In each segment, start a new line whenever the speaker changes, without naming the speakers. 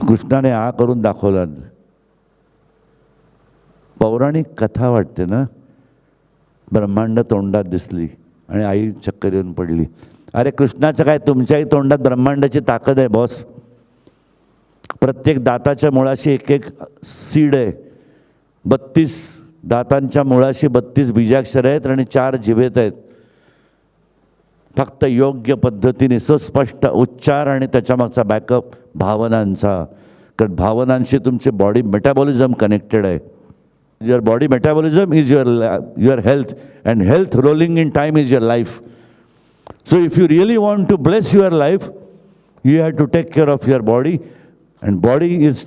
कृष्णाने आ करून दाखवला. पौराणिक कथा वाटते ना. ब्रह्मांड तोंडात दिसली आणि आई चक्कर येऊन पडली. अरे कृष्णाचं काय, तुमच्याही तोंडात ब्रह्मांडाची ताकद आहे बॉस. प्रत्येक दाताच्या मुळाशी एक एक सीड आहे. 32 दातांच्या मुळाशी 32 बीजाक्षर आहेत आणि 4 जिभेत आहेत. फक्त योग्य पद्धतीने सुस्पष्ट उच्चार आणि त्याच्यामागचा बॅकअप भावनांचा. कारण भावनांशी तुमचे बॉडी मेटाबॉलिझम कनेक्टेड आहे. Your body metabolism is your health, and health rolling in time is your life. So if you really want to bless your life, you have to take care of your body, and body is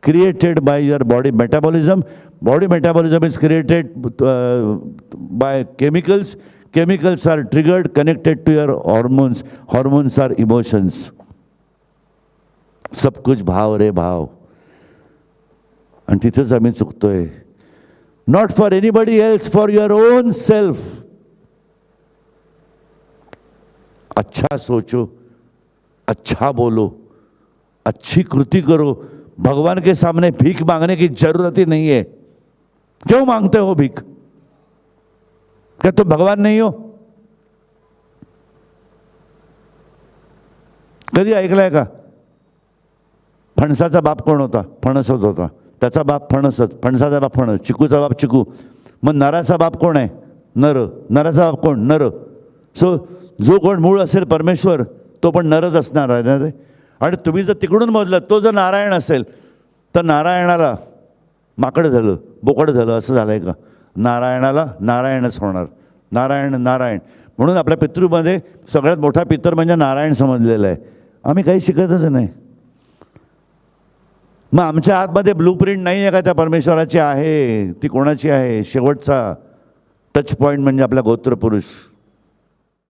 created by your body metabolism. Body metabolism is created by chemicals. Chemicals are triggered, connected to your hormones. Hormones are emotions. सब कुछ भाव रे भाव. आणि तिथेच आम्ही चुकतोय. Not for anybody else, for your own self. अच्छा सोचो, अच्छा बोलो, अच्छी कृति करो. भगवान के सामने भीख मांगने की जरूरत ही नहीं है. क्यों मांगते हो भीख? क्या तुम भगवान नहीं हो? कधी ऐकलंय का? फणसाचा बाप कोण होता? फणसच होता. त्याचा बाप फणसच, फणसाचा बाप फणस, चिकूचा बाप चिकू. मग नराचा बाप कोण आहे? नर. नराचा बाप कोण? नर. सो जो कोण मूळ असेल परमेश्वर, तो पण नरच असणार आहे ना रे. आणि तुम्ही जर तिकडून मोजलं, तो जर नारायण असेल तर नारायणाला माकड झालं, बोकड झालं असं झालं आहे का? नारायणाला नारायणच होणार. नारायण नारायण. म्हणून आपल्या पितृमध्ये सगळ्यात मोठा पितर म्हणजे नारायण समजलेला आहे. आम्ही काही शिकतच नाही. मग आमच्या आतमध्ये ब्लूप्रिंट नाही आहे का त्या परमेश्वराची? आहे. ती कोणाची आहे? शेवटचा टच पॉईंट म्हणजे आपला गोत्रपुरुष.